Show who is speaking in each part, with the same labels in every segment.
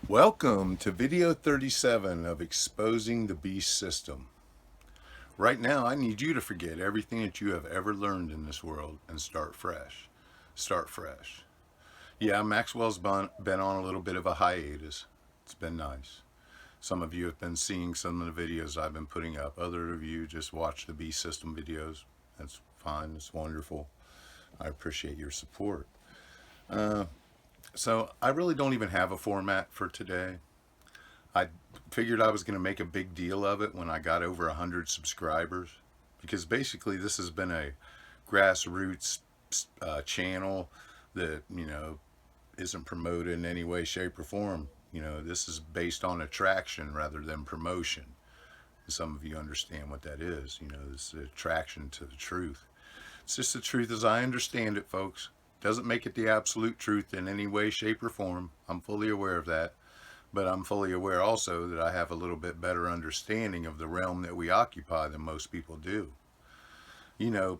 Speaker 1: Welcome to video 37 of Exposing the Beast System. Right now, I need you to forget everything that you have ever learned in this world and start fresh. Start fresh. Yeah, Maxwell's been on a little bit of a hiatus. It's been nice. Some of you have been seeing some of the videos I've been putting up. Other of you just watch the Beast System videos. That's fine. It's wonderful. I appreciate your support. So I really don't even have a format for today. I figured I was going to make a big deal of it when I got over 100 subscribers, because basically this has been a grassroots channel that, isn't promoted in any way, shape, or form. This is based on attraction rather than promotion. Some of you understand what that is. This attraction to the truth. It's just the truth as I understand it, folks. Doesn't make it the absolute truth in any way, shape, or form. I'm fully aware of that. But I'm fully aware also that I have a little bit better understanding of the realm that we occupy than most people do.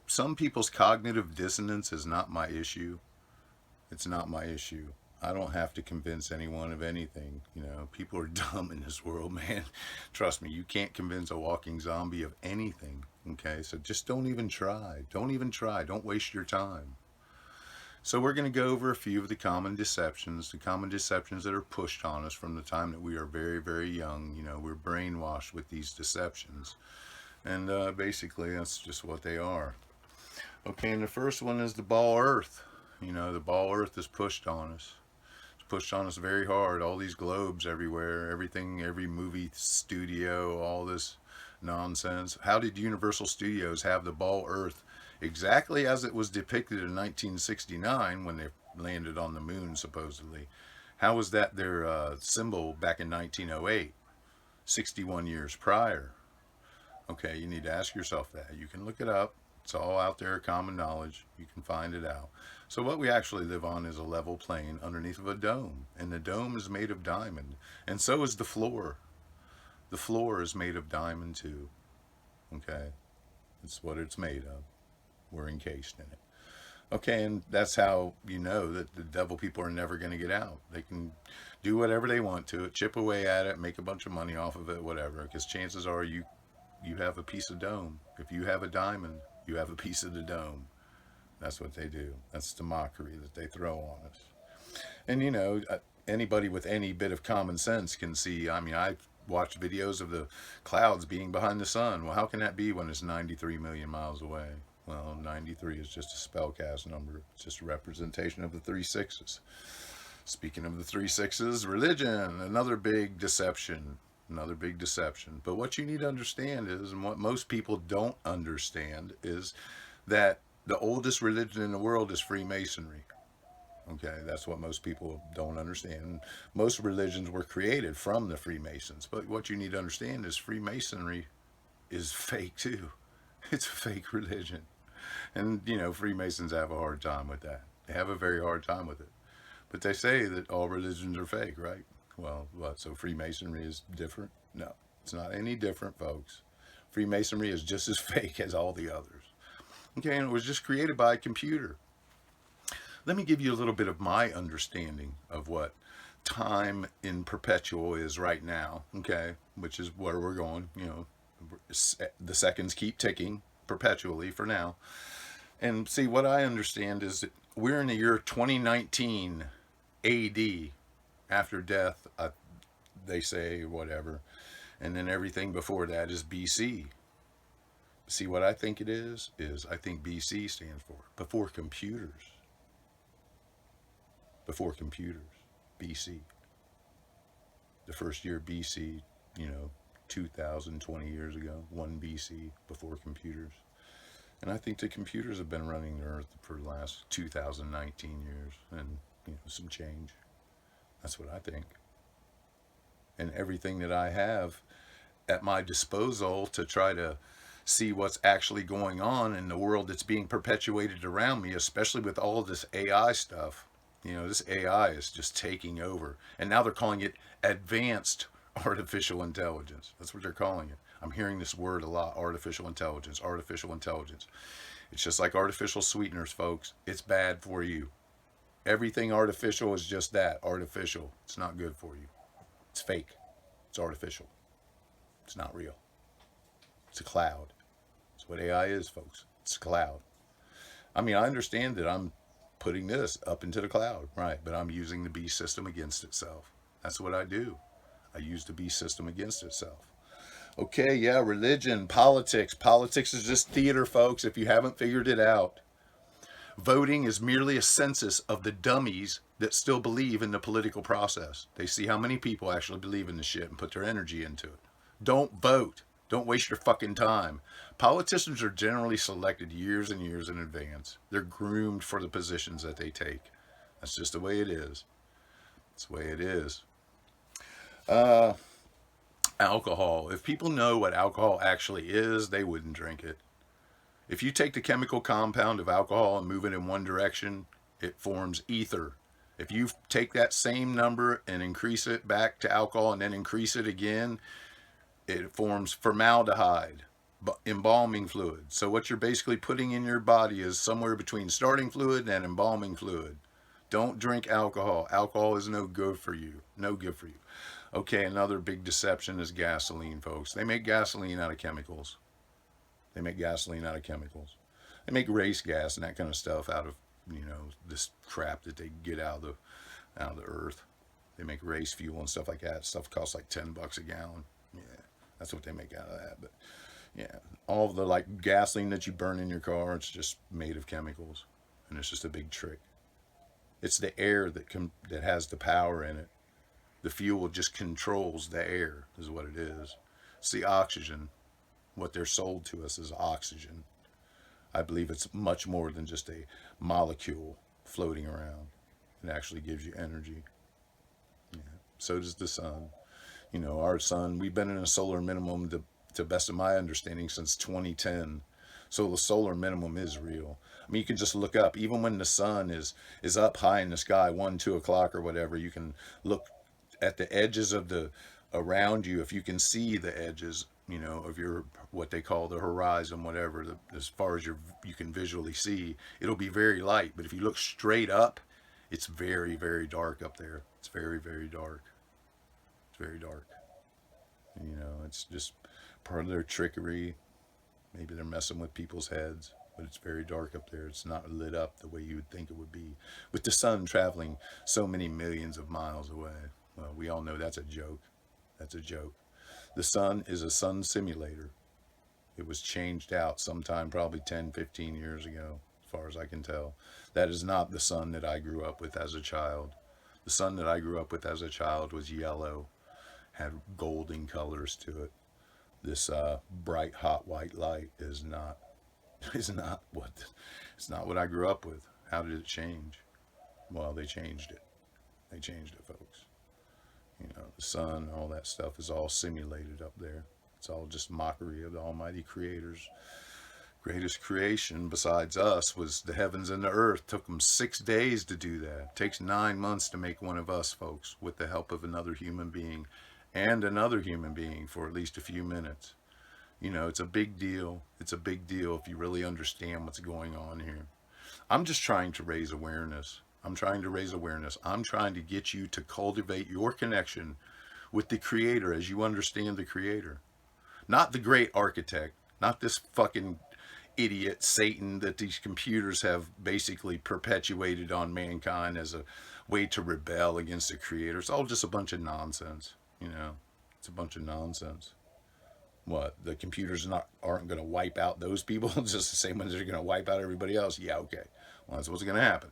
Speaker 1: Some people's cognitive dissonance is not my issue. It's not my issue. I don't have to convince anyone of anything. People are dumb in this world, man. Trust me, you can't convince a walking zombie of anything. Okay, so just don't even try. Don't even try. Don't waste your time. So we're going to go over a few of the common deceptions that are pushed on us from the time that we are very, very young. We're brainwashed with these deceptions. And basically, that's just what they are. Okay, and the first one is the ball earth. The ball earth is pushed on us. It's pushed on us very hard. All these globes everywhere, everything, every movie studio, all this nonsense. How did Universal Studios have the ball earth exactly as it was depicted in 1969 when they landed on the moon, supposedly? How was that their symbol back in 1908, 61 years prior? Okay, you need to ask yourself that. You can look it up. It's all out there, common knowledge. You can find it out. So what we actually live on is a level plane underneath of a dome, and the dome is made of diamond, and so is the floor. The floor is made of diamond too. Okay, it's what it's made of. We're encased in it. Okay, and that's how you know that the devil people are never going to get out. They can do whatever they want to it, chip away at it, make a bunch of money off of it, whatever. Because chances are you have a piece of dome. If you have a diamond, you have a piece of the dome. That's what they do. That's the mockery that they throw on us. And anybody with any bit of common sense can see. I mean, I've watched videos of the clouds being behind the sun. Well, how can that be when it's 93 million miles away? Well, 93 is just a spellcast number. It's just a representation of the three sixes. Speaking of the three sixes, religion, another big deception. Another big deception. But what you need to understand is, and what most people don't understand, is that the oldest religion in the world is Freemasonry. Okay, that's what most people don't understand. Most religions were created from the Freemasons. But what you need to understand is Freemasonry is fake too. It's a fake religion. And, Freemasons have a hard time with that. They have a very hard time with it. But they say that all religions are fake, right? Well, what? So Freemasonry is different? No, it's not any different, folks. Freemasonry is just as fake as all the others. Okay, and it was just created by a computer. Let me give you a little bit of my understanding of what time in perpetual is right now, okay, which is where we're going. The seconds keep ticking perpetually for now. And see, what I understand is that we're in the year 2019 AD, after death, they say, whatever. And then everything before that is BC. See, what I think it is I think BC stands for before computers. Before computers. BC. The first year BC, 2020 years ago, 1 BC, before computers. And I think the computers have been running the earth for the last 2019 years and, some change. That's what I think. And everything that I have at my disposal to try to see what's actually going on in the world that's being perpetuated around me, especially with all of this AI stuff. This AI is just taking over. And now they're calling it advanced artificial intelligence. That's what they're calling it. I'm hearing this word a lot, artificial intelligence, artificial intelligence. It's just like artificial sweeteners, folks. It's bad for you. Everything artificial is just that, artificial. It's not good for you. It's fake. It's artificial. It's not real. It's a cloud. That's what AI is, folks. It's a cloud. I mean, I understand that I'm putting this up into the cloud, right? But I'm using the beast system against itself. That's what I do. I use the beast system against itself. Okay, yeah, religion, politics. Politics is just theater, folks, if you haven't figured it out. Voting is merely a census of the dummies that still believe in the political process. They see how many people actually believe in the shit and put their energy into it. Don't vote. Don't waste your fucking time. Politicians are generally selected years and years in advance. They're groomed for the positions that they take. That's just the way it is. It's the way it is. Alcohol. If people know what alcohol actually is, they wouldn't drink it. If you take the chemical compound of alcohol and move it in one direction, it forms ether. If you take that same number and increase it back to alcohol and then increase it again, it forms formaldehyde, embalming fluid. So what you're basically putting in your body is somewhere between starting fluid and embalming fluid. Don't drink alcohol. Alcohol is no good for you. No good for you. Okay, another big deception is gasoline, folks. They make gasoline out of chemicals. They make gasoline out of chemicals. They make race gas and that kind of stuff out of, this crap that they get out of the earth. They make race fuel and stuff like that. Stuff costs like $10 a gallon. Yeah, that's what they make out of that. But yeah, all of the like gasoline that you burn in your car, it's just made of chemicals, and it's just a big trick. It's the air that has the power in it. The fuel just controls the air, is what it is. It's the oxygen. What they're sold to us is oxygen. I believe it's much more than just a molecule floating around. It actually gives you energy. Yeah. So does the sun. Our sun, we've been in a solar minimum, to best of my understanding, since 2010. So the solar minimum is real. I mean, you can just look up, even when the sun is up high in the sky, 1, 2 o'clock or whatever, you can look at the edges of the around you. If you can see the edges, of your, what they call the horizon, whatever, as far as you can visually see, it'll be very light. But if you look straight up, it's very, very dark up there. It's very, very dark. It's very dark. It's just part of their trickery. Maybe they're messing with people's heads, but it's very dark up there. It's not lit up the way you would think it would be, with the sun traveling so many millions of miles away. Well, we all know that's a joke. That's a joke. The sun is a sun simulator. It was changed out sometime probably 10, 15 years ago, as far as I can tell. That is not the sun that I grew up with as a child. The sun that I grew up with as a child was yellow, had golden colors to it. This bright, hot white light is not what I grew up with. How did it change? Well, they changed it. They changed it, folks. The sun, all that stuff is all simulated up there. It's all just mockery of the Almighty Creator's greatest creation besides us was the heavens and the earth. Took them 6 days to do that. It takes 9 months to make one of us, folks, with the help of another human being and another human being for at least a few minutes. It's a big deal. It's a big deal if you really understand what's going on here. I'm just trying to raise awareness. I'm trying to raise awareness. I'm trying to get you to cultivate your connection with the Creator as you understand the Creator. Not the great architect, not this fucking idiot Satan that these computers have basically perpetuated on mankind as a way to rebel against the Creator. It's all just a bunch of nonsense, It's a bunch of nonsense. What, the computers aren't going to wipe out those people just the same way they're going to wipe out everybody else? Yeah, okay. Well, that's what's going to happen.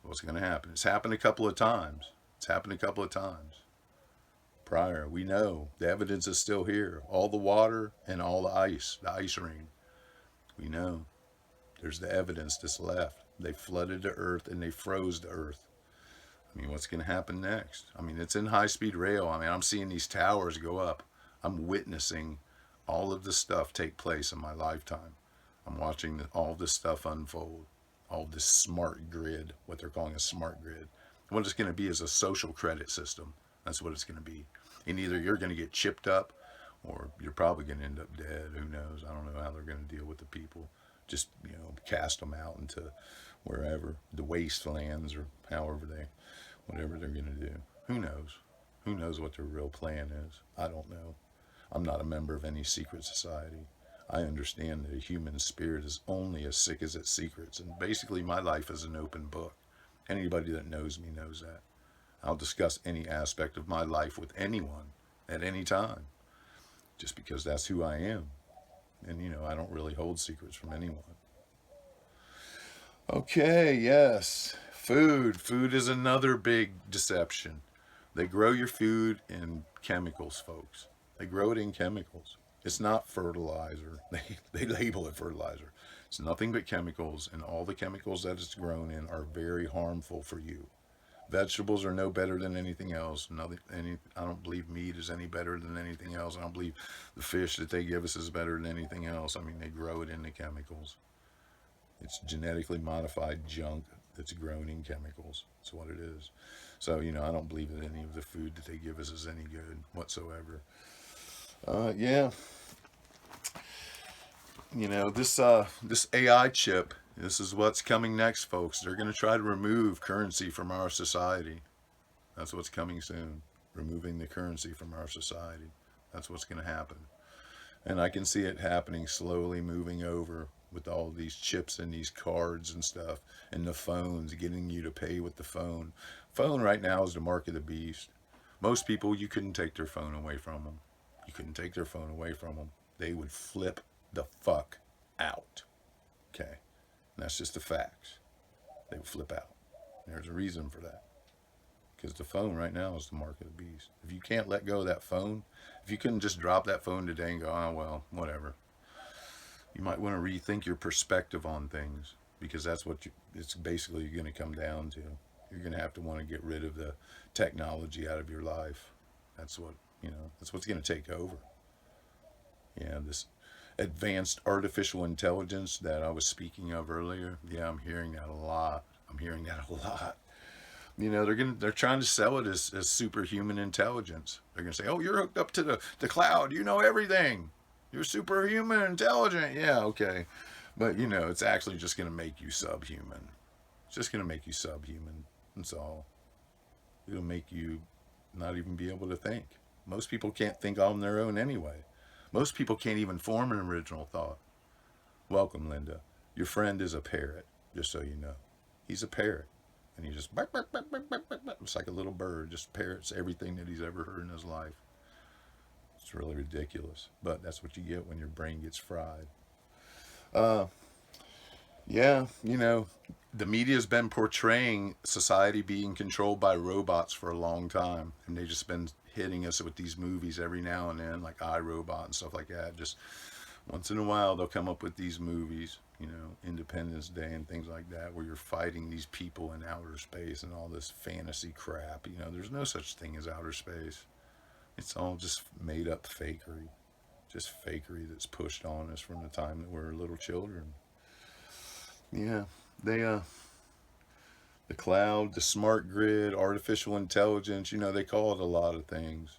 Speaker 1: What's going to happen? It's happened a couple of times. Prior, we know the evidence is still here. All the water and all the ice ring. We know there's the evidence that's left. They flooded the earth and they froze the earth. I mean, what's going to happen next? I mean, it's in high-speed rail. I mean, I'm seeing these towers go up. I'm witnessing all of this stuff take place in my lifetime. I'm watching all this stuff unfold. All this smart grid, what they're calling a smart grid. What it's going to be is a social credit system. That's what it's going to be. And either you're going to get chipped up or you're probably going to end up dead. Who knows? I don't know how they're going to deal with the people. Just, cast them out into wherever, the wastelands or whatever they're going to do. Who knows? Who knows what their real plan is? I don't know. I'm not a member of any secret society. I understand that a human spirit is only as sick as its secrets, and basically my life is an open book. Anybody that knows me knows that. I'll discuss any aspect of my life with anyone at any time, just because that's who I am. And, I don't really hold secrets from anyone. Okay, yes. Food. Food is another big deception. They grow your food in chemicals, folks. They grow it in chemicals. It's not fertilizer. They label it fertilizer. It's nothing but chemicals, and all the chemicals that it's grown in are very harmful for you. Vegetables are no better than anything else. I don't believe meat is any better than anything else. I don't believe the fish that they give us is better than anything else. I mean, they grow it in the chemicals. It's genetically modified junk that's grown in chemicals. That's what it is. So, I don't believe that any of the food that they give us is any good whatsoever. Yeah. This AI chip, this is what's coming next, folks. They're going to try to remove currency from our society. That's what's coming soon. Removing the currency from our society. That's what's going to happen. And I can see it happening slowly, moving over with all these chips and these cards and stuff, and the phones, getting you to pay with the phone. Phone right now is the mark of the beast. Most people, you couldn't take their phone away from them. You couldn't take their phone away from them. They would flip the fuck out. Okay? And that's just the facts. They would flip out. There's a reason for that. Because the phone right now is the mark of the beast. If you can't let go of that phone, if you couldn't just drop that phone today and go, oh, well, whatever. You might want to rethink your perspective on things, because that's what it's basically going to come down to. You're going to have to want to get rid of the technology out of your life. That's what's going to take over. Yeah, this advanced artificial intelligence that I was speaking of earlier. Yeah, I'm hearing that a lot. They're trying to sell it as superhuman intelligence. They're gonna say, "Oh, you're hooked up to the cloud. You know everything. You're superhuman intelligent." Yeah, okay, but it's actually just gonna make you subhuman. It's just gonna make you subhuman. That's all. It'll make you not even be able to think. Most people can't think on their own anyway. Most people can't even form an original thought. Welcome, Linda. Your friend is a parrot, just so you know. He's a parrot. And he just, bark, bark, bark, bark, bark, bark, bark. It's like a little bird, just parrots everything that he's ever heard in his life. It's really ridiculous. But that's what you get when your brain gets fried. Yeah, the media's been portraying society being controlled by robots for a long time. And they've just been hitting us with these movies every now and then, like iRobot and stuff like that. Just once in a while, they'll come up with these movies, Independence Day and things like that, where you're fighting these people in outer space and all this fantasy crap. There's no such thing as outer space. It's all just made up fakery. Just fakery that's pushed on us from the time that we're little children. Yeah, the cloud, the smart grid, artificial intelligence, they call it a lot of things.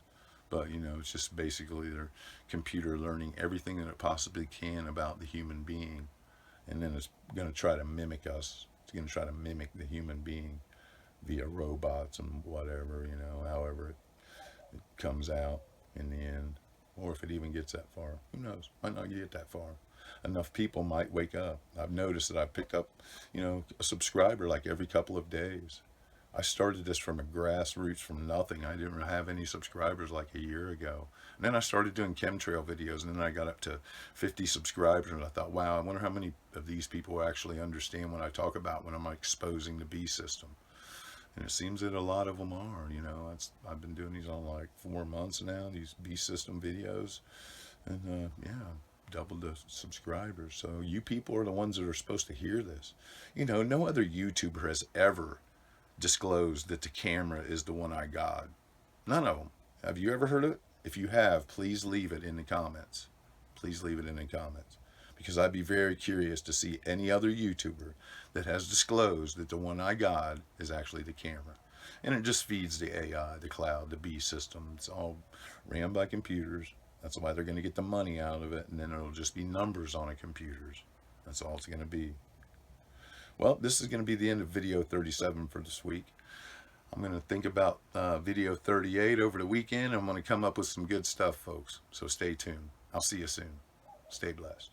Speaker 1: But, it's just basically their computer learning everything that it possibly can about the human being. And then it's going to try to mimic us. It's going to try to mimic the human being via robots and whatever, however it comes out in the end. Or if it even gets that far. Who knows? Might not get that far. Enough people might wake up. I've noticed that I pick up, a subscriber like every couple of days. I started this from a grassroots, from nothing. I didn't have any subscribers like a year ago. And then I started doing chemtrail videos, and then I got up to 50 subscribers, and I thought, wow, I wonder how many of these people actually understand what I talk about when I'm exposing the B system. And it seems that a lot of them are, I've been doing these on like 4 months now, these B system videos. And doubled the subscribers. So you people are the ones that are supposed to hear this. No other YouTuber has ever disclosed that the camera is the one-eyed God. None of them. Have you ever heard of it? If you have, please leave it in the comments. Please leave it in the comments. Because I'd be very curious to see any other YouTuber that has disclosed that the one-eyed God is actually the camera. And it just feeds the AI, the cloud, the B system. It's all ran by computers. That's why they're going to get the money out of it, and then it'll just be numbers on a computers. That's all it's going to be. Well, this is going to be the end of video 37 for this week. I'm I'm going to think about video 38 over the weekend. I'm going to come up with some good stuff, folks. So stay tuned. I'll see you soon. Stay blessed.